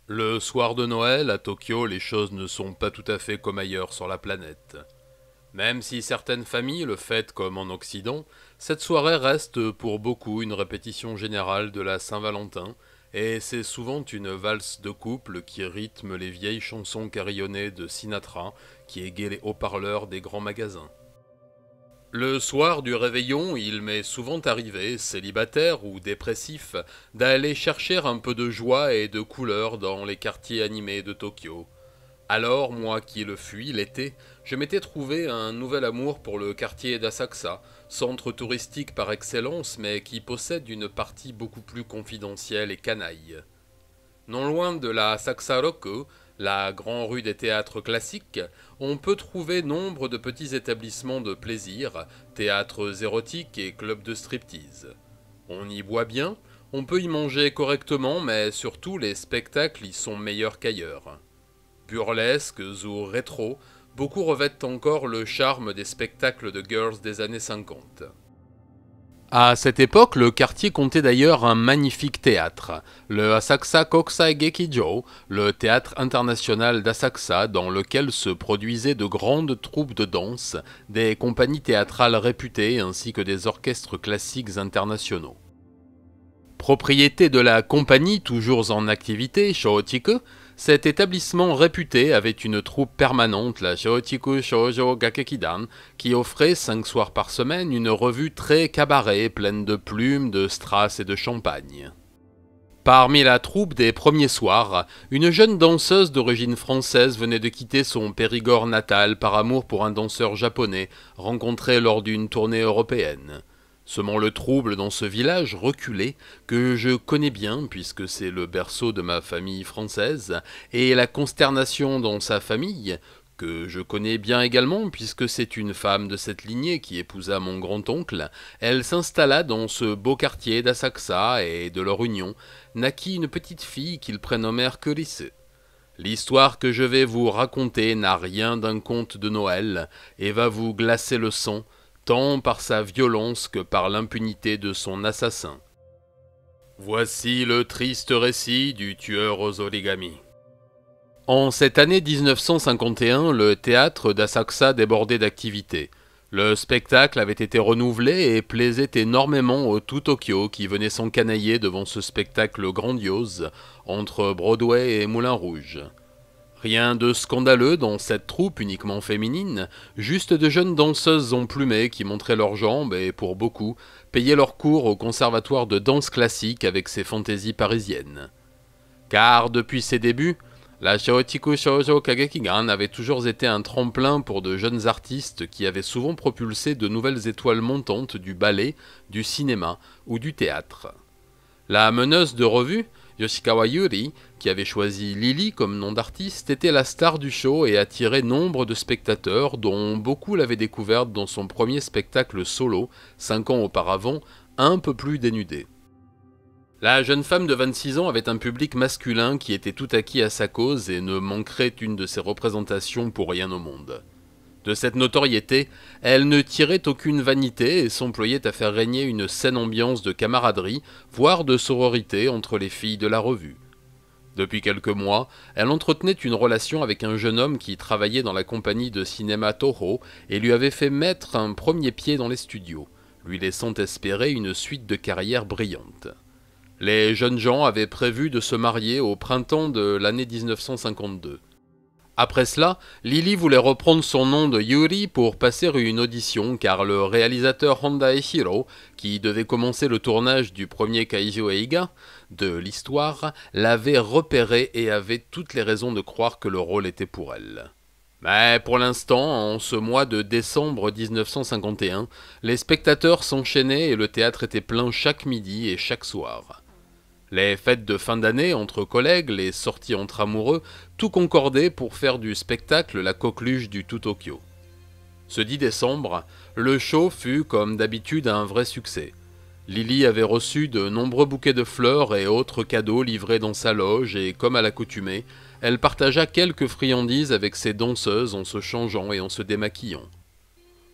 Le soir de Noël, à Tokyo, les choses ne sont pas tout à fait comme ailleurs sur la planète. Même si certaines familles le fêtent comme en Occident, cette soirée reste pour beaucoup une répétition générale de la Saint-Valentin, et c'est souvent une valse de couple qui rythme les vieilles chansons carillonnées de Sinatra qui égaient les haut-parleurs des grands magasins. Le soir du réveillon, il m'est souvent arrivé, célibataire ou dépressif, d'aller chercher un peu de joie et de couleur dans les quartiers animés de Tokyo. Alors, moi qui le fuis l'été, je m'étais trouvé un nouvel amour pour le quartier d'Asakusa, centre touristique par excellence, mais qui possède une partie beaucoup plus confidentielle et canaille. Non loin de la Asakusa-roku, la grande rue des théâtres classiques, on peut trouver nombre de petits établissements de plaisir, théâtres érotiques et clubs de striptease. On y boit bien, on peut y manger correctement, mais surtout les spectacles y sont meilleurs qu'ailleurs. Burlesques ou rétro, beaucoup revêtent encore le charme des spectacles de girls des années 50. À cette époque, le quartier comptait d'ailleurs un magnifique théâtre, le Asakusa Kokusai Gekijo, le théâtre international d'Asakusa dans lequel se produisaient de grandes troupes de danse, des compagnies théâtrales réputées ainsi que des orchestres classiques internationaux. Propriété de la compagnie toujours en activité, Shochiku, cet établissement réputé avait une troupe permanente, la Shochiku Shoujo Gakekidan, qui offrait 5 soirs par semaine une revue très cabaret pleine de plumes, de strass et de champagne. Parmi la troupe des premiers soirs, une jeune danseuse d'origine française venait de quitter son Périgord natal par amour pour un danseur japonais rencontré lors d'une tournée européenne. Semant le trouble dans ce village reculé, que je connais bien puisque c'est le berceau de ma famille française, et la consternation dans sa famille, que je connais bien également puisque c'est une femme de cette lignée qui épousa mon grand-oncle, elle s'installa dans ce beau quartier d'Asakusa et de leur union naquit une petite fille qu'ils prénommèrent Kurisu. L'histoire que je vais vous raconter n'a rien d'un conte de Noël et va vous glacer le sang, tant par sa violence que par l'impunité de son assassin. Voici le triste récit du tueur aux origamis. En cette année 1951, le théâtre d'Asakusa débordait d'activité. Le spectacle avait été renouvelé et plaisait énormément au tout Tokyo qui venait s'encanailler devant ce spectacle grandiose entre Broadway et Moulin Rouge. Rien de scandaleux dans cette troupe uniquement féminine, juste de jeunes danseuses emplumées qui montraient leurs jambes et, pour beaucoup, payaient leurs cours au conservatoire de danse classique avec ses fantaisies parisiennes. Car depuis ses débuts, la Shochiku Shoujo Kagekigan avait toujours été un tremplin pour de jeunes artistes qui avaient souvent propulsé de nouvelles étoiles montantes du ballet, du cinéma ou du théâtre. La meneuse de revue, Yoshikawa Yuri, qui avait choisi Lily comme nom d'artiste, était la star du show et attirait nombre de spectateurs dont beaucoup l'avaient découverte dans son premier spectacle solo, 5 ans auparavant, un peu plus dénudé. La jeune femme de 26 ans avait un public masculin qui était tout acquis à sa cause et ne manquerait une de ses représentations pour rien au monde. De cette notoriété, elle ne tirait aucune vanité et s'employait à faire régner une saine ambiance de camaraderie, voire de sororité entre les filles de la revue. Depuis quelques mois, elle entretenait une relation avec un jeune homme qui travaillait dans la compagnie de cinéma Toho et lui avait fait mettre un premier pied dans les studios, lui laissant espérer une suite de carrière brillante. Les jeunes gens avaient prévu de se marier au printemps de l'année 1952. Après cela, Lily voulait reprendre son nom de Yuri pour passer une audition car le réalisateur Honda Ehiro, qui devait commencer le tournage du premier Kaiju Eiga de l'histoire, l'avait repérée et avait toutes les raisons de croire que le rôle était pour elle. Mais pour l'instant, en ce mois de décembre 1951, les spectateurs s'enchaînaient et le théâtre était plein chaque midi et chaque soir. Les fêtes de fin d'année entre collègues, les sorties entre amoureux, tout concordait pour faire du spectacle la coqueluche du tout Tokyo. Ce 10 décembre, le show fut comme d'habitude un vrai succès. Lily avait reçu de nombreux bouquets de fleurs et autres cadeaux livrés dans sa loge et comme à l'accoutumée, elle partagea quelques friandises avec ses danseuses en se changeant et en se démaquillant.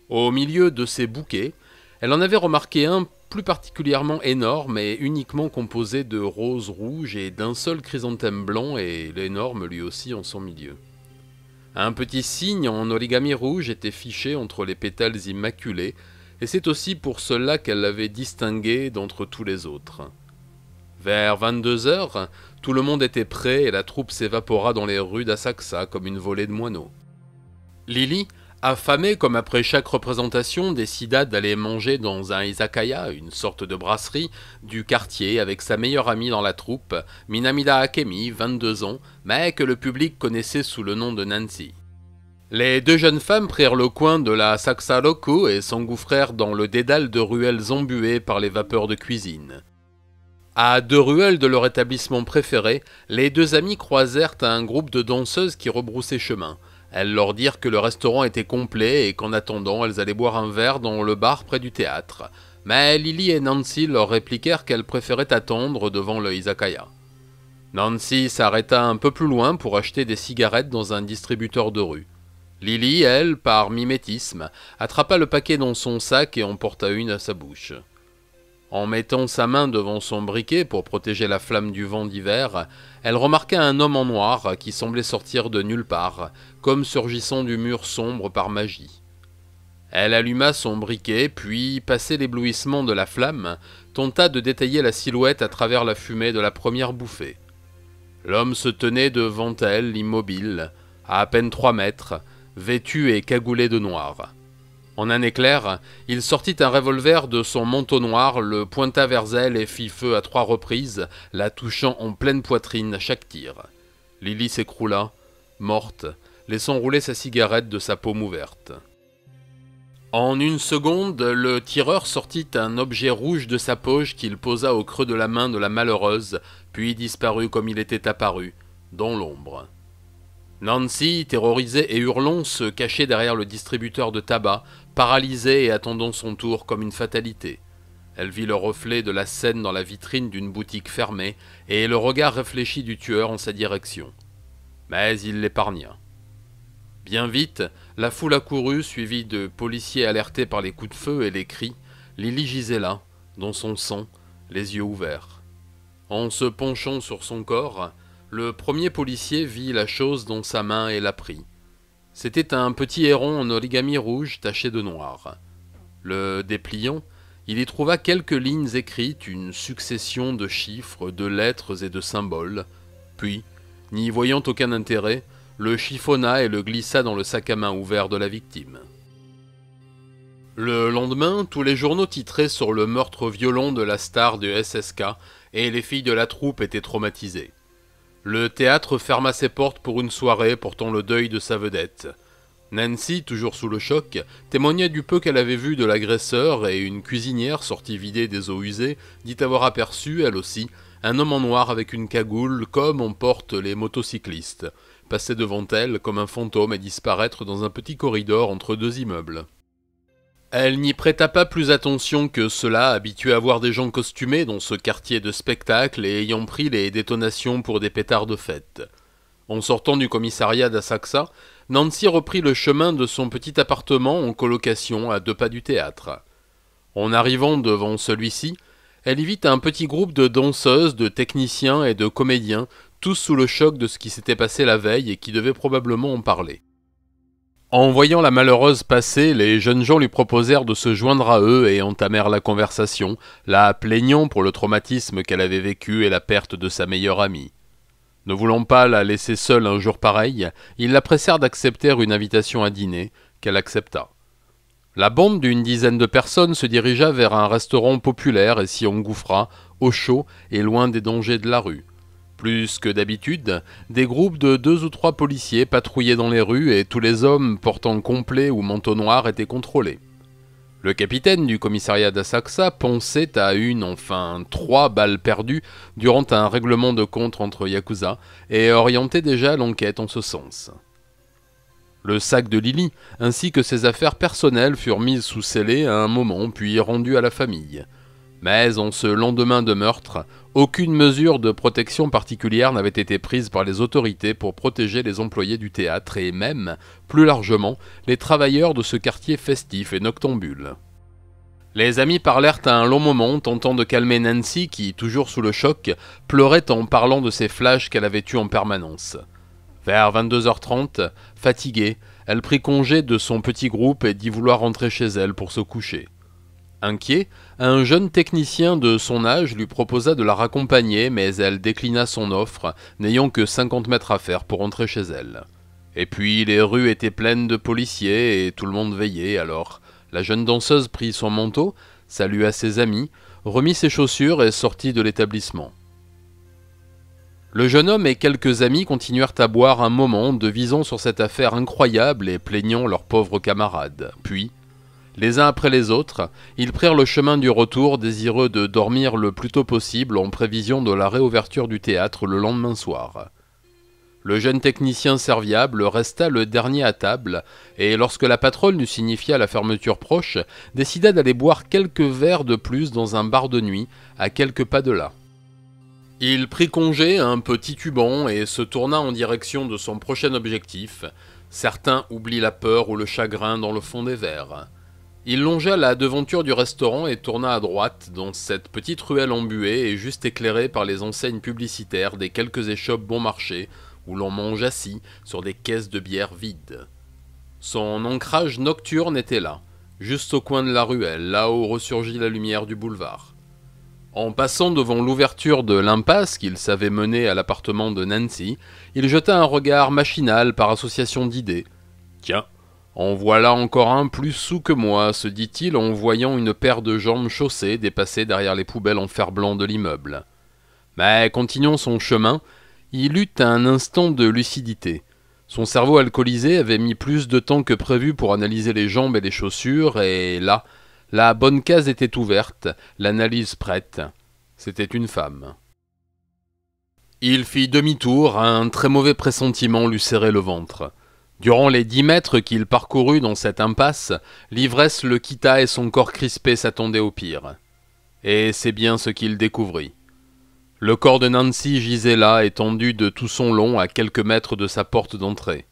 Au milieu de ces bouquets, elle en avait remarqué un plus particulièrement énorme et uniquement composé de roses rouges et d'un seul chrysanthème blanc, et l'énorme lui aussi en son milieu. Un petit signe en origami rouge était fiché entre les pétales immaculés, et c'est aussi pour cela qu'elle l'avait distingué d'entre tous les autres. Vers 22 heures, tout le monde était prêt et la troupe s'évapora dans les rues d'Asakusa comme une volée de moineaux. Lily, affamée comme après chaque représentation, décida d'aller manger dans un izakaya, une sorte de brasserie, du quartier avec sa meilleure amie dans la troupe, Minamida Akemi, 22 ans, mais que le public connaissait sous le nom de Nancy. Les deux jeunes femmes prirent le coin de la Asakusa Roku et s'engouffrèrent dans le dédale de ruelles embuées par les vapeurs de cuisine. À 2 ruelles de leur établissement préféré, les deux amies croisèrent un groupe de danseuses qui rebroussaient chemin. Elles leur dirent que le restaurant était complet et qu'en attendant, elles allaient boire un verre dans le bar près du théâtre. Mais Lily et Nancy leur répliquèrent qu'elles préféraient attendre devant le izakaya. Nancy s'arrêta un peu plus loin pour acheter des cigarettes dans un distributeur de rue. Lily, elle, par mimétisme, attrapa le paquet dans son sac et en porta une à sa bouche. En mettant sa main devant son briquet pour protéger la flamme du vent d'hiver, elle remarqua un homme en noir qui semblait sortir de nulle part, comme surgissant du mur sombre par magie. Elle alluma son briquet, puis, passé l'éblouissement de la flamme, tenta de détailler la silhouette à travers la fumée de la première bouffée. L'homme se tenait devant elle, immobile, à peine 3 mètres, vêtu et cagoulé de noir. En un éclair, il sortit un revolver de son manteau noir, le pointa vers elle et fit feu à 3 reprises, la touchant en pleine poitrine à chaque tir. Lily s'écroula, morte, laissant rouler sa cigarette de sa paume ouverte. En une seconde, le tireur sortit un objet rouge de sa poche qu'il posa au creux de la main de la malheureuse, puis disparut comme il était apparu, dans l'ombre. Nancy, terrorisée et hurlant, se cachait derrière le distributeur de tabac, paralysée et attendant son tour comme une fatalité. Elle vit le reflet de la scène dans la vitrine d'une boutique fermée et le regard réfléchi du tueur en sa direction. Mais il l'épargna. Bien vite, la foule accourut, suivie de policiers alertés par les coups de feu et les cris. Lily gisait là, dans son sang, les yeux ouverts. En se penchant sur son corps, le premier policier vit la chose dans sa main et la prit. C'était un petit héron en origami rouge taché de noir. Le dépliant, il y trouva quelques lignes écrites, une succession de chiffres, de lettres et de symboles. Puis, n'y voyant aucun intérêt, le chiffonna et le glissa dans le sac à main ouvert de la victime. Le lendemain, tous les journaux titraient sur le meurtre violent de la star de SSK et les filles de la troupe étaient traumatisées. Le théâtre ferma ses portes pour une soirée portant le deuil de sa vedette. Nancy, toujours sous le choc, témoigna du peu qu'elle avait vu de l'agresseur et une cuisinière sortie vider des eaux usées dit avoir aperçu, elle aussi, un homme en noir avec une cagoule comme en portent les motocyclistes, passer devant elle comme un fantôme et disparaître dans un petit corridor entre 2 immeubles. Elle n'y prêta pas plus attention que cela, habituée à voir des gens costumés dans ce quartier de spectacle et ayant pris les détonations pour des pétards de fête. En sortant du commissariat d'Asakusa, Nancy reprit le chemin de son petit appartement en colocation à 2 pas du théâtre. En arrivant devant celui-ci, elle y vit un petit groupe de danseuses, de techniciens et de comédiens, tous sous le choc de ce qui s'était passé la veille et qui devaient probablement en parler. En voyant la malheureuse passer, les jeunes gens lui proposèrent de se joindre à eux et entamèrent la conversation, la plaignant pour le traumatisme qu'elle avait vécu et la perte de sa meilleure amie. Ne voulant pas la laisser seule un jour pareil, ils la pressèrent d'accepter une invitation à dîner, qu'elle accepta. La bande d'une dizaine de personnes se dirigea vers un restaurant populaire et s'y engouffra, au chaud et loin des dangers de la rue. Plus que d'habitude, des groupes de 2 ou 3 policiers patrouillaient dans les rues et tous les hommes portant complet ou manteau noir étaient contrôlés. Le capitaine du commissariat d'Asakusa pensait à 3 balles perdues durant un règlement de compte entre Yakuza et orientait déjà l'enquête en ce sens. Le sac de Lily ainsi que ses affaires personnelles furent mises sous scellé à un moment puis rendues à la famille. Mais en ce lendemain de meurtre, aucune mesure de protection particulière n'avait été prise par les autorités pour protéger les employés du théâtre et même, plus largement, les travailleurs de ce quartier festif et noctambule. Les amis parlèrent à un long moment, tentant de calmer Nancy qui, toujours sous le choc, pleurait en parlant de ces flashs qu'elle avait eus en permanence. Vers 22h30, fatiguée, elle prit congé de son petit groupe et dit vouloir rentrer chez elle pour se coucher. Inquiet, un jeune technicien de son âge lui proposa de la raccompagner, mais elle déclina son offre, n'ayant que 50 mètres à faire pour rentrer chez elle. Et puis les rues étaient pleines de policiers et tout le monde veillait, alors la jeune danseuse prit son manteau, salua ses amis, remit ses chaussures et sortit de l'établissement. Le jeune homme et quelques amis continuèrent à boire un moment, devisant sur cette affaire incroyable et plaignant leurs pauvres camarades. Puis, les uns après les autres, ils prirent le chemin du retour, désireux de dormir le plus tôt possible en prévision de la réouverture du théâtre le lendemain soir. Le jeune technicien serviable resta le dernier à table, et lorsque la patronne lui signifia la fermeture proche, décida d'aller boire quelques verres de plus dans un bar de nuit, à quelques pas de là. Il prit congé un peu titubant et se tourna en direction de son prochain objectif. Certains oublient la peur ou le chagrin dans le fond des verres. Il longea la devanture du restaurant et tourna à droite, dans cette petite ruelle embuée et juste éclairée par les enseignes publicitaires des quelques échoppes bon marché, où l'on mange assis sur des caisses de bière vides. Son ancrage nocturne était là, juste au coin de la ruelle, là où ressurgit la lumière du boulevard. En passant devant l'ouverture de l'impasse qu'il savait mener à l'appartement de Nancy, il jeta un regard machinal par association d'idées. « Tiens, en voilà encore un plus saoul que moi », se dit-il en voyant une paire de jambes chaussées dépasser derrière les poubelles en fer-blanc de l'immeuble. Mais continuant son chemin, il eut un instant de lucidité. Son cerveau alcoolisé avait mis plus de temps que prévu pour analyser les jambes et les chaussures, et là, la bonne case était ouverte, l'analyse prête. C'était une femme. Il fit demi-tour, un très mauvais pressentiment lui serrait le ventre. Durant les 10 mètres qu'il parcourut dans cette impasse, l'ivresse le quitta et son corps crispé s'attendait au pire. Et c'est bien ce qu'il découvrit. Le corps de Nancy gisait là, étendu de tout son long à quelques mètres de sa porte d'entrée.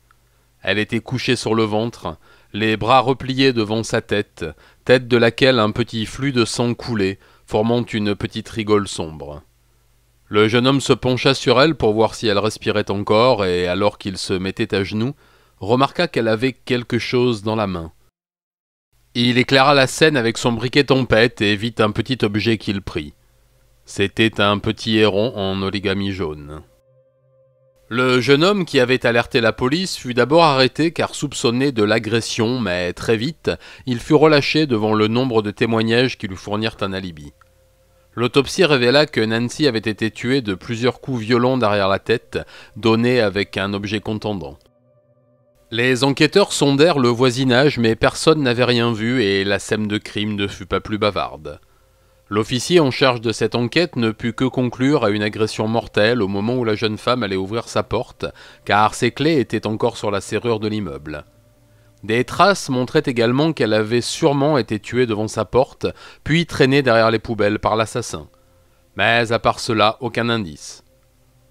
Elle était couchée sur le ventre, les bras repliés devant sa tête, tête de laquelle un petit flux de sang coulait, formant une petite rigole sombre. Le jeune homme se pencha sur elle pour voir si elle respirait encore, et alors qu'il se mettait à genoux, remarqua qu'elle avait quelque chose dans la main. Il éclaira la scène avec son briquet tempête et vit un petit objet qu'il prit. C'était un petit héron en origami jaune. Le jeune homme qui avait alerté la police fut d'abord arrêté car soupçonné de l'agression, mais très vite, il fut relâché devant le nombre de témoignages qui lui fournirent un alibi. L'autopsie révéla que Nancy avait été tuée de plusieurs coups violents derrière la tête, donnés avec un objet contondant. Les enquêteurs sondèrent le voisinage, mais personne n'avait rien vu et la scène de crime ne fut pas plus bavarde. L'officier en charge de cette enquête ne put que conclure à une agression mortelle au moment où la jeune femme allait ouvrir sa porte, car ses clés étaient encore sur la serrure de l'immeuble. Des traces montraient également qu'elle avait sûrement été tuée devant sa porte, puis traînée derrière les poubelles par l'assassin. Mais à part cela, aucun indice.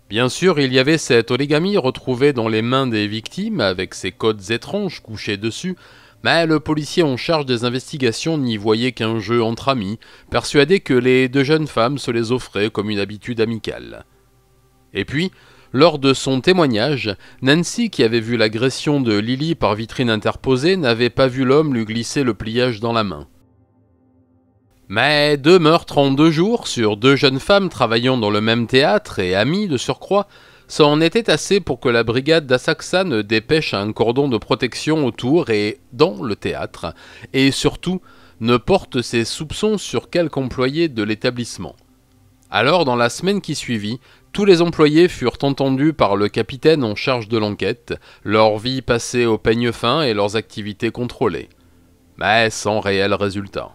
Bien sûr, il y avait cet origami retrouvé dans les mains des victimes, avec ses codes étranges couchés dessus, mais le policier en charge des investigations n'y voyait qu'un jeu entre amis, persuadé que les deux jeunes femmes se les offraient comme une habitude amicale. Et puis, lors de son témoignage, Nancy, qui avait vu l'agression de Lily par vitrine interposée, n'avait pas vu l'homme lui glisser le pliage dans la main. Mais 2 meurtres en 2 jours sur 2 jeunes femmes travaillant dans le même théâtre et amies de surcroît, ça en était assez pour que la brigade d'Asakusa ne dépêche un cordon de protection autour et dans le théâtre, et surtout ne porte ses soupçons sur quelque employé de l'établissement. Alors, dans la semaine qui suivit, tous les employés furent entendus par le capitaine en charge de l'enquête, leur vie passée au peigne fin et leurs activités contrôlées. Mais sans réel résultat.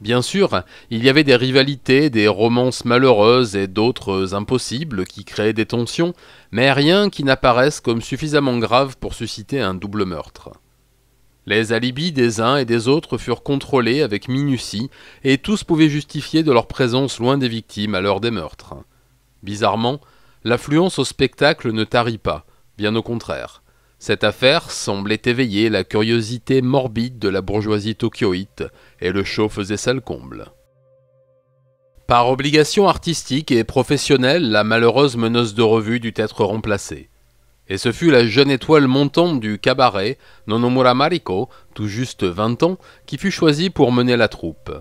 Bien sûr, il y avait des rivalités, des romances malheureuses et d'autres impossibles qui créaient des tensions, mais rien qui n'apparaisse comme suffisamment grave pour susciter un double meurtre. Les alibis des uns et des autres furent contrôlés avec minutie, et tous pouvaient justifier de leur présence loin des victimes à l'heure des meurtres. Bizarrement, l'affluence au spectacle ne tarit pas, bien au contraire. Cette affaire semblait éveiller la curiosité morbide de la bourgeoisie tokyoïte, et le show faisait ça le comble. Par obligation artistique et professionnelle, la malheureuse meneuse de revue dut être remplacée. Et ce fut la jeune étoile montante du cabaret, Nonomura Mariko, tout juste 20 ans, qui fut choisie pour mener la troupe.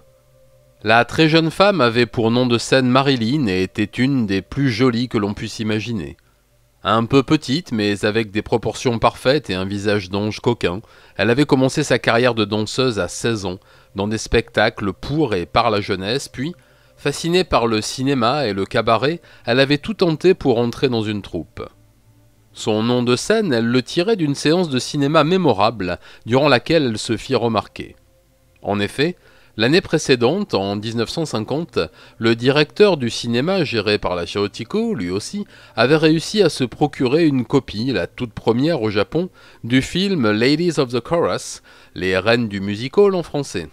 La très jeune femme avait pour nom de scène Marilyn et était une des plus jolies que l'on puisse imaginer. Un peu petite, mais avec des proportions parfaites et un visage d'ange coquin, elle avait commencé sa carrière de danseuse à 16 ans, dans des spectacles pour et par la jeunesse, puis, fascinée par le cinéma et le cabaret, elle avait tout tenté pour entrer dans une troupe. Son nom de scène, elle le tirait d'une séance de cinéma mémorable, durant laquelle elle se fit remarquer. En effet, l'année précédente, en 1950, le directeur du cinéma géré par la Chaotiko, lui aussi, avait réussi à se procurer une copie, la toute première au Japon, du film Ladies of the Chorus, les reines du music-hall en français.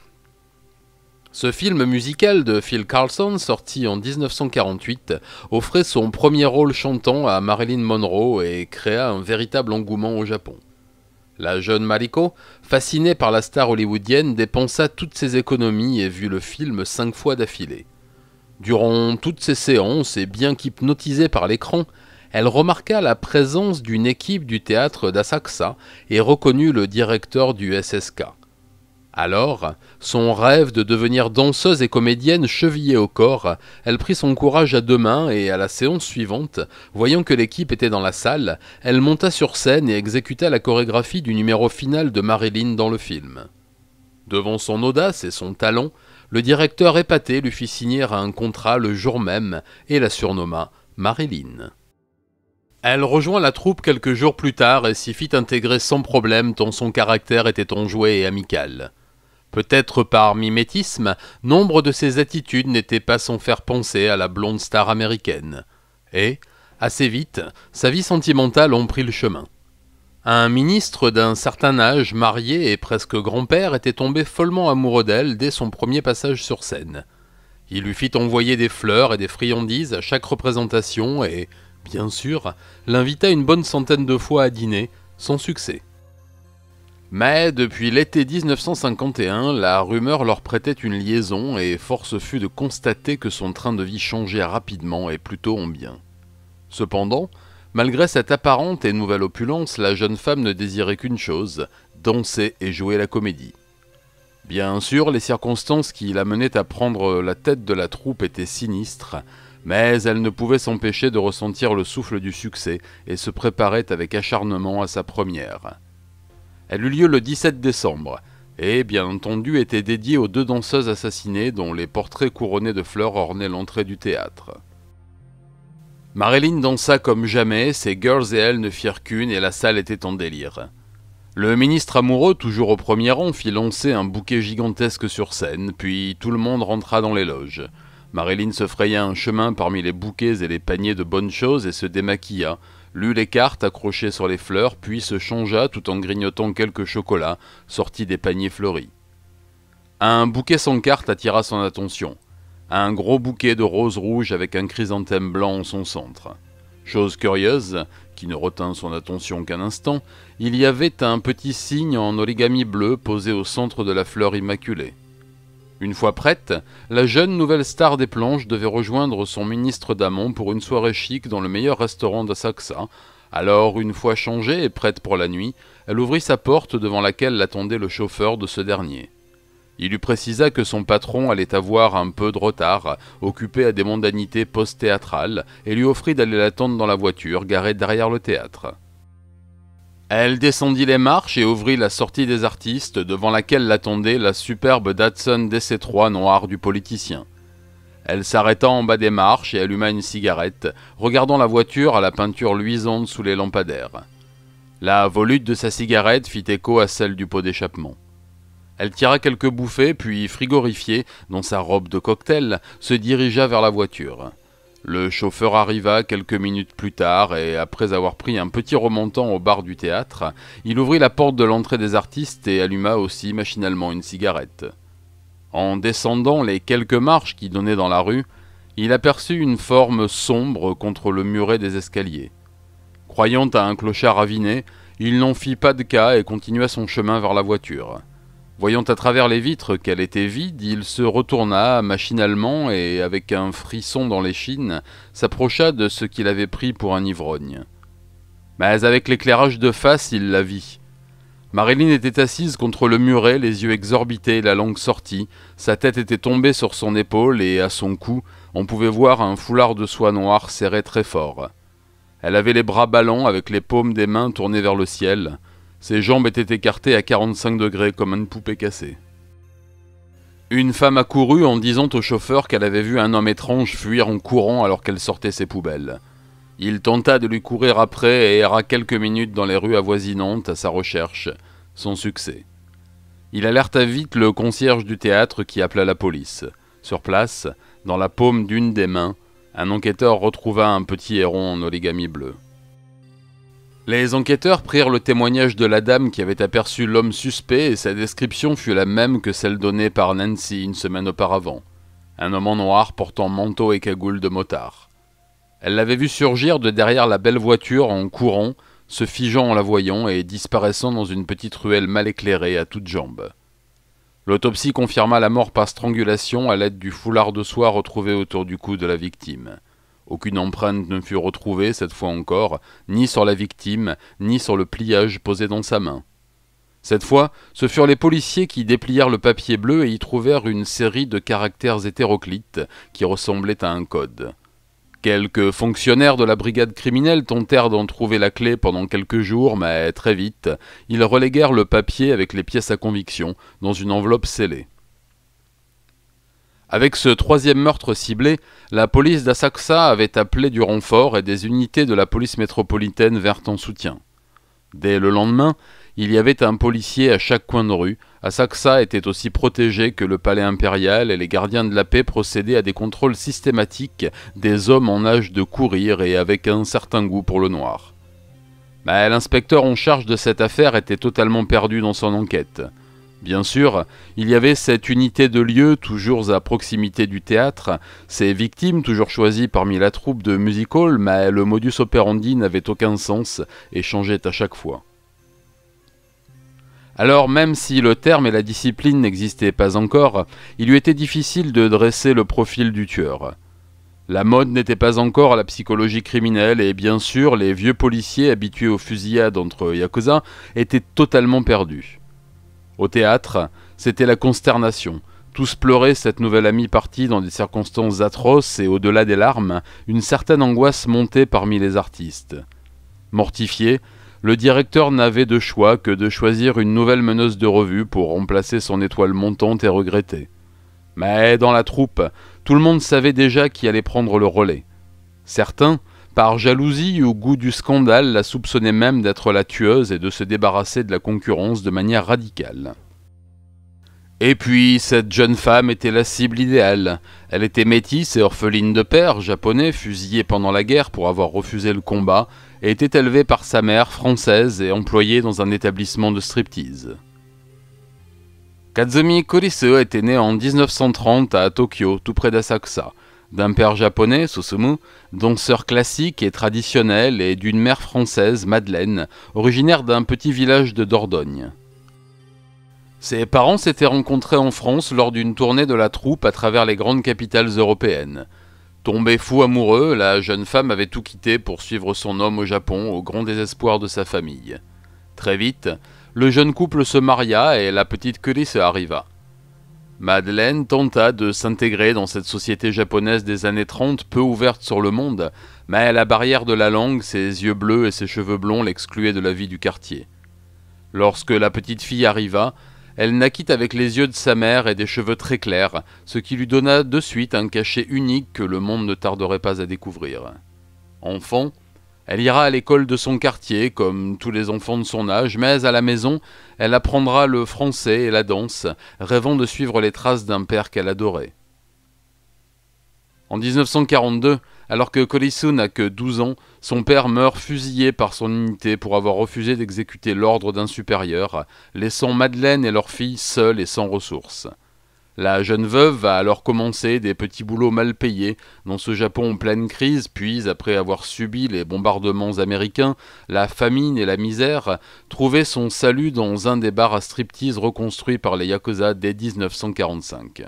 Ce film musical de Phil Karlsson, sorti en 1948, offrait son premier rôle chantant à Marilyn Monroe et créa un véritable engouement au Japon. La jeune Mariko, fascinée par la star hollywoodienne, dépensa toutes ses économies et vit le film 5 fois d'affilée. Durant toutes ces séances, et bien qu'hypnotisée par l'écran, elle remarqua la présence d'une équipe du théâtre d'Asakusa et reconnut le directeur du SSK. Alors, son rêve de devenir danseuse et comédienne chevillée au corps, elle prit son courage à deux mains et à la séance suivante, voyant que l'équipe était dans la salle, elle monta sur scène et exécuta la chorégraphie du numéro final de Marilyn dans le film. Devant son audace et son talent, le directeur épaté lui fit signer un contrat le jour même et la surnomma Marilyn. Elle rejoint la troupe quelques jours plus tard et s'y fit intégrer sans problème tant son caractère était enjoué et amical. Peut-être par mimétisme, nombre de ses attitudes n'étaient pas sans faire penser à la blonde star américaine. Et, assez vite, sa vie sentimentale en prit le chemin. Un ministre d'un certain âge, marié et presque grand-père, était tombé follement amoureux d'elle dès son premier passage sur scène. Il lui fit envoyer des fleurs et des friandises à chaque représentation et, bien sûr, l'invita une bonne centaine de fois à dîner, sans succès. Mais depuis l'été 1951, la rumeur leur prêtait une liaison et force fut de constater que son train de vie changeait rapidement et plutôt en bien. Cependant, malgré cette apparente et nouvelle opulence, la jeune femme ne désirait qu'une chose, danser et jouer la comédie. Bien sûr, les circonstances qui l'amenaient à prendre la tête de la troupe étaient sinistres, mais elle ne pouvait s'empêcher de ressentir le souffle du succès et se préparait avec acharnement à sa première. Elle eut lieu le 17 décembre, et bien entendu était dédiée aux 2 danseuses assassinées dont les portraits couronnés de fleurs ornaient l'entrée du théâtre. Marilyn dansa comme jamais, ses girls et elle ne firent qu'une et la salle était en délire. Le ministre amoureux, toujours au premier rang, fit lancer un bouquet gigantesque sur scène, puis tout le monde rentra dans les loges. Marilyn se fraya un chemin parmi les bouquets et les paniers de bonnes choses et se démaquilla, lut les cartes accrochées sur les fleurs, puis se changea tout en grignotant quelques chocolats sortis des paniers fleuris. Un bouquet sans carte attira son attention. Un gros bouquet de roses rouges avec un chrysanthème blanc en son centre. Chose curieuse, qui ne retint son attention qu'un instant, il y avait un petit signe en origami bleu posé au centre de la fleur immaculée. Une fois prête, la jeune nouvelle star des planches devait rejoindre son ministre d'amont pour une soirée chic dans le meilleur restaurant d'Asakusa. Alors, une fois changée et prête pour la nuit, elle ouvrit sa porte devant laquelle l'attendait le chauffeur de ce dernier. Il lui précisa que son patron allait avoir un peu de retard, occupé à des mondanités post-théâtrales, et lui offrit d'aller l'attendre dans la voiture garée derrière le théâtre. Elle descendit les marches et ouvrit la sortie des artistes, devant laquelle l'attendait la superbe Datsun DC3 noire du politicien. Elle s'arrêta en bas des marches et alluma une cigarette, regardant la voiture à la peinture luisante sous les lampadaires. La volute de sa cigarette fit écho à celle du pot d'échappement. Elle tira quelques bouffées, puis, frigorifiée, dans sa robe de cocktail, se dirigea vers la voiture. Le chauffeur arriva quelques minutes plus tard et, après avoir pris un petit remontant au bar du théâtre, il ouvrit la porte de l'entrée des artistes et alluma aussi machinalement une cigarette. En descendant les quelques marches qui donnaient dans la rue, il aperçut une forme sombre contre le muret des escaliers. Croyant à un clochard aviné, il n'en fit pas de cas et continua son chemin vers la voiture. Voyant à travers les vitres qu'elle était vide, il se retourna machinalement et, avec un frisson dans l'échine, s'approcha de ce qu'il avait pris pour un ivrogne. Mais avec l'éclairage de face, il la vit. Marilyn était assise contre le muret, les yeux exorbités, la langue sortie, sa tête était tombée sur son épaule et, à son cou, on pouvait voir un foulard de soie noire serré très fort. Elle avait les bras ballants avec les paumes des mains tournées vers le ciel. Ses jambes étaient écartées à 45 degrés comme une poupée cassée. Une femme accourut en disant au chauffeur qu'elle avait vu un homme étrange fuir en courant alors qu'elle sortait ses poubelles. Il tenta de lui courir après et erra quelques minutes dans les rues avoisinantes à sa recherche, sans succès. Il alerta vite le concierge du théâtre qui appela la police. Sur place, dans la paume d'une des mains, un enquêteur retrouva un petit héron en origamie bleu. Les enquêteurs prirent le témoignage de la dame qui avait aperçu l'homme suspect et sa description fut la même que celle donnée par Nancy une semaine auparavant. Un homme en noir portant manteau et cagoule de motard. Elle l'avait vu surgir de derrière la belle voiture en courant, se figeant en la voyant et disparaissant dans une petite ruelle mal éclairée à toutes jambes. L'autopsie confirma la mort par strangulation à l'aide du foulard de soie retrouvé autour du cou de la victime. Aucune empreinte ne fut retrouvée, cette fois encore, ni sur la victime, ni sur le pliage posé dans sa main. Cette fois, ce furent les policiers qui déplièrent le papier bleu et y trouvèrent une série de caractères hétéroclites qui ressemblaient à un code. Quelques fonctionnaires de la brigade criminelle tentèrent d'en trouver la clé pendant quelques jours, mais très vite, ils reléguèrent le papier avec les pièces à conviction dans une enveloppe scellée. Avec ce troisième meurtre ciblé, la police d'Asakusa avait appelé du renfort et des unités de la police métropolitaine vinrent en soutien. Dès le lendemain, il y avait un policier à chaque coin de rue. Asakusa était aussi protégé que le palais impérial et les gardiens de la paix procédaient à des contrôles systématiques des hommes en âge de courir et avec un certain goût pour le noir. Mais l'inspecteur en charge de cette affaire était totalement perdu dans son enquête. Bien sûr, il y avait cette unité de lieu toujours à proximité du théâtre, ces victimes toujours choisies parmi la troupe de music-hall, mais le modus operandi n'avait aucun sens et changeait à chaque fois. Alors, même si le terme et la discipline n'existaient pas encore, il lui était difficile de dresser le profil du tueur. La mode n'était pas encore à la psychologie criminelle et bien sûr, les vieux policiers habitués aux fusillades entre yakuza étaient totalement perdus. Au théâtre, c'était la consternation. Tous pleuraient cette nouvelle amie partie dans des circonstances atroces et au-delà des larmes, une certaine angoisse montait parmi les artistes. Mortifié, le directeur n'avait de choix que de choisir une nouvelle meneuse de revue pour remplacer son étoile montante et regrettée. Mais dans la troupe, tout le monde savait déjà qui allait prendre le relais. Certains, par jalousie ou goût du scandale, la soupçonnaient même d'être la tueuse et de se débarrasser de la concurrence de manière radicale. Et puis, cette jeune femme était la cible idéale. Elle était métisse et orpheline de père, japonais, fusillé pendant la guerre pour avoir refusé le combat, et était élevée par sa mère, française, et employée dans un établissement de striptease. Kazumi Kurisu était née en 1930 à Tokyo, tout près d'Asakusa, d'un père japonais, Susumu, danseur classique et traditionnel, et d'une mère française, Madeleine, originaire d'un petit village de Dordogne. Ses parents s'étaient rencontrés en France lors d'une tournée de la troupe à travers les grandes capitales européennes. Tombée fou amoureux, la jeune femme avait tout quitté pour suivre son homme au Japon, au grand désespoir de sa famille. Très vite, le jeune couple se maria et la petite Kurisu arriva. Madeleine tenta de s'intégrer dans cette société japonaise des années 30 peu ouverte sur le monde, mais la barrière de la langue, ses yeux bleus et ses cheveux blonds l'excluaient de la vie du quartier. Lorsque la petite fille arriva, elle naquit avec les yeux de sa mère et des cheveux très clairs, ce qui lui donna de suite un cachet unique que le monde ne tarderait pas à découvrir. Enfant, elle ira à l'école de son quartier, comme tous les enfants de son âge, mais à la maison, elle apprendra le français et la danse, rêvant de suivre les traces d'un père qu'elle adorait. En 1942, alors que Coliseau n'a que 12 ans, son père meurt fusillé par son unité pour avoir refusé d'exécuter l'ordre d'un supérieur, laissant Madeleine et leur fille seules et sans ressources. La jeune veuve va alors commencer des petits boulots mal payés dans ce Japon en pleine crise, puis, après avoir subi les bombardements américains, la famine et la misère, trouver son salut dans un des bars à striptease reconstruits par les Yakuza dès 1945.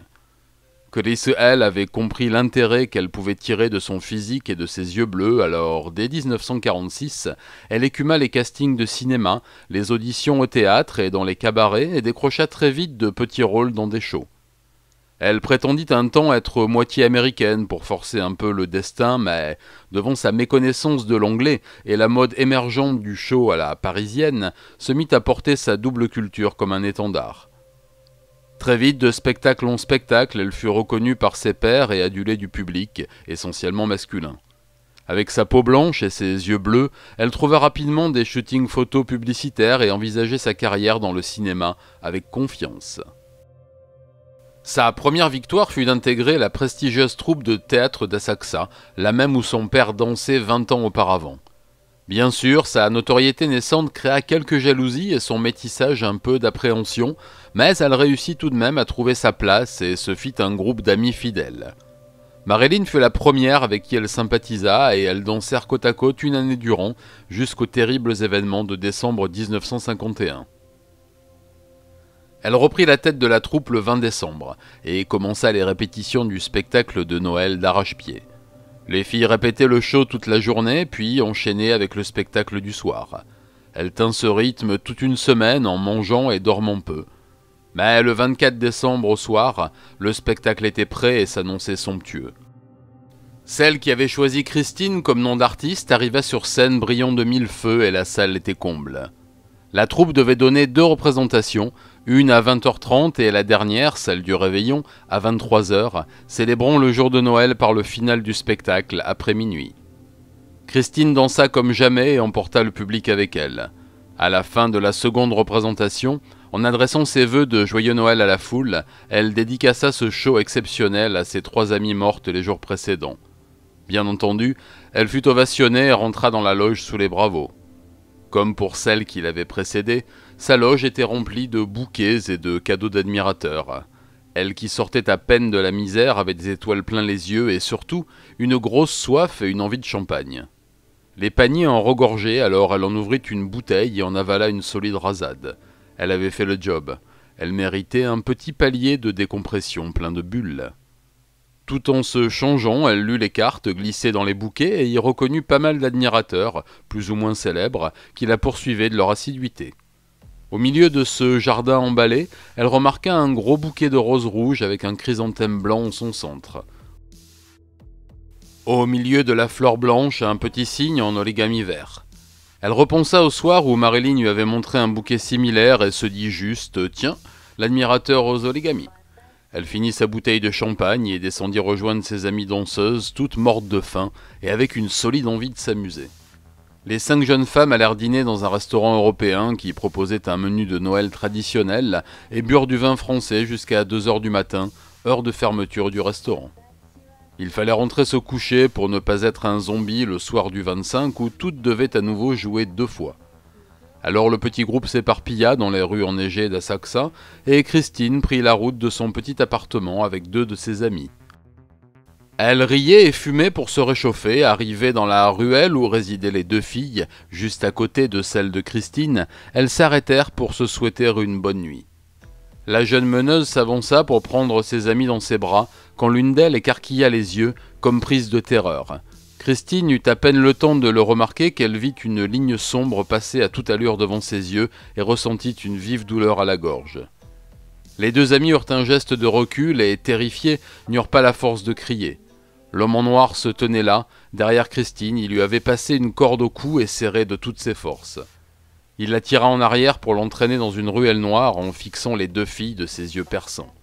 Coliseau, elle, avait compris l'intérêt qu'elle pouvait tirer de son physique et de ses yeux bleus, alors, dès 1946, elle écuma les castings de cinéma, les auditions au théâtre et dans les cabarets et décrocha très vite de petits rôles dans des shows. Elle prétendit un temps être moitié américaine pour forcer un peu le destin, mais devant sa méconnaissance de l'anglais et la mode émergente du show à la parisienne, se mit à porter sa double culture comme un étendard. Très vite, de spectacle en spectacle, elle fut reconnue par ses pairs et adulée du public, essentiellement masculin. Avec sa peau blanche et ses yeux bleus, elle trouva rapidement des shootings photos publicitaires et envisageait sa carrière dans le cinéma avec confiance. Sa première victoire fut d'intégrer la prestigieuse troupe de théâtre d'Asakusa, la même où son père dansait 20 ans auparavant. Bien sûr, sa notoriété naissante créa quelques jalousies et son métissage un peu d'appréhension, mais elle réussit tout de même à trouver sa place et se fit un groupe d'amis fidèles. Marilyn fut la première avec qui elle sympathisa et elles dansèrent côte à côte une année durant, jusqu'aux terribles événements de décembre 1951. Elle reprit la tête de la troupe le 20 décembre et commença les répétitions du spectacle de Noël d'arrache-pied. Les filles répétaient le show toute la journée, puis enchaînaient avec le spectacle du soir. Elle tint ce rythme toute une semaine en mangeant et dormant peu. Mais le 24 décembre au soir, le spectacle était prêt et s'annonçait somptueux. Celle qui avait choisi Christine comme nom d'artiste arriva sur scène brillant de mille feux et la salle était comble. La troupe devait donner 2 représentations, une à 20h30 et la dernière, celle du réveillon, à 23h, célébrant le jour de Noël par le final du spectacle, après minuit. Christine dansa comme jamais et emporta le public avec elle. À la fin de la seconde représentation, en adressant ses vœux de joyeux Noël à la foule, elle dédicaça ce show exceptionnel à ses 3 amies mortes les jours précédents. Bien entendu, elle fut ovationnée et rentra dans la loge sous les bravos. Comme pour celle qui l'avait précédée, sa loge était remplie de bouquets et de cadeaux d'admirateurs. Elle qui sortait à peine de la misère avait des étoiles plein les yeux et surtout une grosse soif et une envie de champagne. Les paniers en regorgeaient, alors elle en ouvrit une bouteille et en avala une solide rasade. Elle avait fait le job. Elle méritait un petit palier de décompression plein de bulles. Tout en se changeant, elle lut les cartes glissées dans les bouquets et y reconnut pas mal d'admirateurs, plus ou moins célèbres, qui la poursuivaient de leur assiduité. Au milieu de ce jardin emballé, elle remarqua un gros bouquet de roses rouges avec un chrysanthème blanc en son centre. Au milieu de la fleur blanche, un petit signe en origami vert. Elle repensa au soir où Marilyn lui avait montré un bouquet similaire et se dit juste « Tiens, l'admirateur aux origamis ». Elle finit sa bouteille de champagne et descendit rejoindre ses amies danseuses, toutes mortes de faim et avec une solide envie de s'amuser. Les 5 jeunes femmes allèrent dîner dans un restaurant européen qui proposait un menu de Noël traditionnel et burent du vin français jusqu'à 2h du matin, heure de fermeture du restaurant. Il fallait rentrer se coucher pour ne pas être un zombie le soir du 25 où toutes devaient à nouveau jouer 2 fois. Alors le petit groupe s'éparpilla dans les rues enneigées d'Asakusa et Christine prit la route de son petit appartement avec 2 de ses amis. Elle riait et fumait pour se réchauffer, arrivée dans la ruelle où résidaient les 2 filles, juste à côté de celle de Christine, elles s'arrêtèrent pour se souhaiter une bonne nuit. La jeune meneuse s'avança pour prendre ses amis dans ses bras, quand l'une d'elles écarquilla les yeux, comme prise de terreur. Christine eut à peine le temps de le remarquer qu'elle vit une ligne sombre passer à toute allure devant ses yeux et ressentit une vive douleur à la gorge. Les 2 amis eurent un geste de recul et, terrifiés, n'eurent pas la force de crier. L'homme en noir se tenait là, derrière Christine, il lui avait passé une corde au cou et serré de toutes ses forces. Il la tira en arrière pour l'entraîner dans une ruelle noire en fixant les 2 filles de ses yeux perçants.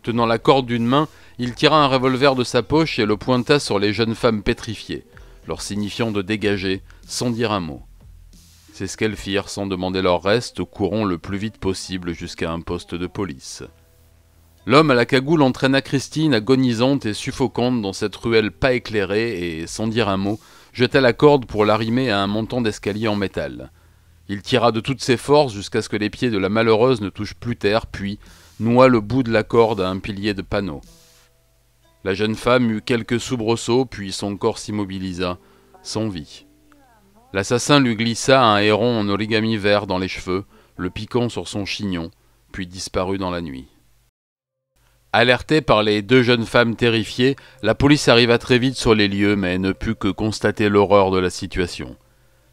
Tenant la corde d'une main, il tira un revolver de sa poche et le pointa sur les jeunes femmes pétrifiées, leur signifiant de dégager, sans dire un mot. C'est ce qu'elles firent sans demander leur reste, courant le plus vite possible jusqu'à un poste de police. L'homme à la cagoule entraîna Christine agonisante et suffocante dans cette ruelle pas éclairée et, sans dire un mot, jeta la corde pour l'arrimer à un montant d'escalier en métal. Il tira de toutes ses forces jusqu'à ce que les pieds de la malheureuse ne touchent plus terre, puis noua le bout de la corde à un pilier de panneau. La jeune femme eut quelques soubresauts, puis son corps s'immobilisa, sans vie. L'assassin lui glissa un héron en origami vert dans les cheveux, le piquant sur son chignon, puis disparut dans la nuit. Alertée par les deux jeunes femmes terrifiées, la police arriva très vite sur les lieux, mais ne put que constater l'horreur de la situation.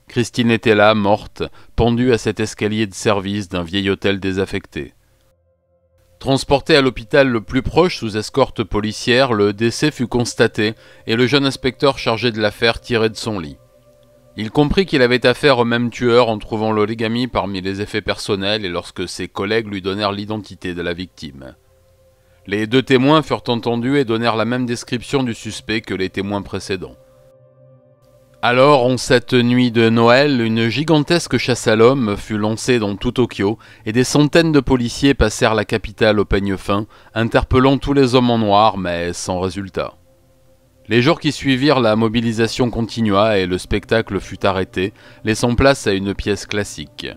Christine était là, morte, pendue à cet escalier de service d'un vieil hôtel désaffecté. Transporté à l'hôpital le plus proche sous escorte policière, le décès fut constaté et le jeune inspecteur chargé de l'affaire tiré de son lit. Il comprit qu'il avait affaire au même tueur en trouvant l'origami parmi les effets personnels et lorsque ses collègues lui donnèrent l'identité de la victime. Les deux témoins furent entendus et donnèrent la même description du suspect que les témoins précédents. Alors, en cette nuit de Noël, une gigantesque chasse à l'homme fut lancée dans tout Tokyo et des centaines de policiers passèrent la capitale au peigne fin, interpellant tous les hommes en noir, mais sans résultat. Les jours qui suivirent, la mobilisation continua et le spectacle fut arrêté, laissant place à une pièce classique.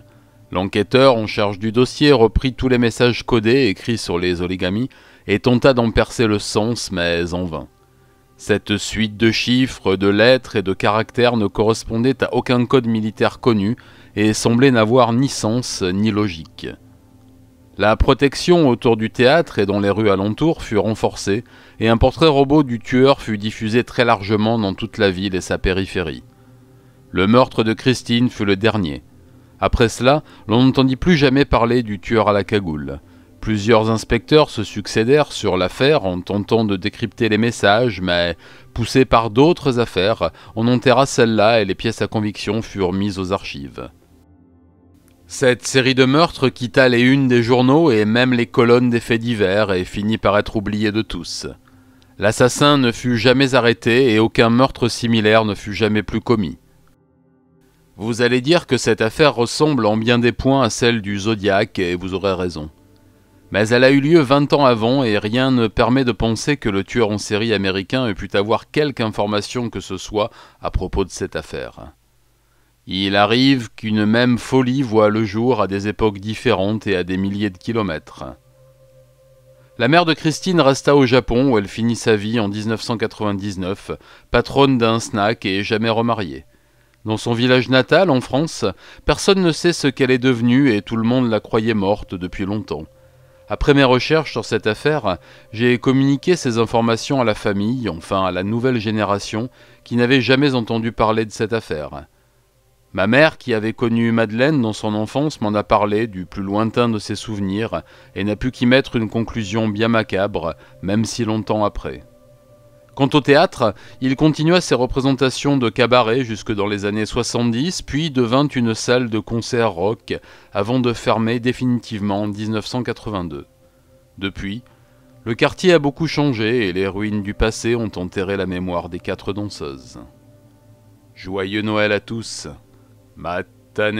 L'enquêteur en charge du dossier reprit tous les messages codés écrits sur les origamis et tenta d'en percer le sens, mais en vain. Cette suite de chiffres, de lettres et de caractères ne correspondait à aucun code militaire connu et semblait n'avoir ni sens ni logique. La protection autour du théâtre et dans les rues alentours fut renforcée et un portrait robot du tueur fut diffusé très largement dans toute la ville et sa périphérie. Le meurtre de Christine fut le dernier. Après cela, l'on n'entendit plus jamais parler du tueur à la cagoule. Plusieurs inspecteurs se succédèrent sur l'affaire en tentant de décrypter les messages, mais, poussés par d'autres affaires, on enterra celle-là et les pièces à conviction furent mises aux archives. Cette série de meurtres quitta les unes des journaux et même les colonnes des faits divers et finit par être oubliée de tous. L'assassin ne fut jamais arrêté et aucun meurtre similaire ne fut jamais plus commis. Vous allez dire que cette affaire ressemble en bien des points à celle du Zodiac et vous aurez raison. Mais elle a eu lieu 20 ans avant et rien ne permet de penser que le tueur en série américain ait pu avoir quelque information que ce soit à propos de cette affaire. Il arrive qu'une même folie voit le jour à des époques différentes et à des milliers de kilomètres. La mère de Christine resta au Japon où elle finit sa vie en 1999, patronne d'un snack et jamais remariée. Dans son village natal, en France, personne ne sait ce qu'elle est devenue et tout le monde la croyait morte depuis longtemps. Après mes recherches sur cette affaire, j'ai communiqué ces informations à la famille, enfin à la nouvelle génération, qui n'avait jamais entendu parler de cette affaire. Ma mère, qui avait connu Madeleine dans son enfance, m'en a parlé du plus lointain de ses souvenirs et n'a pu qu'y mettre une conclusion bien macabre, même si longtemps après. Quant au théâtre, il continua ses représentations de cabaret jusque dans les années 70, puis devint une salle de concert rock, avant de fermer définitivement en 1982. Depuis, le quartier a beaucoup changé et les ruines du passé ont enterré la mémoire des 4 danseuses. Joyeux Noël à tous. Matane.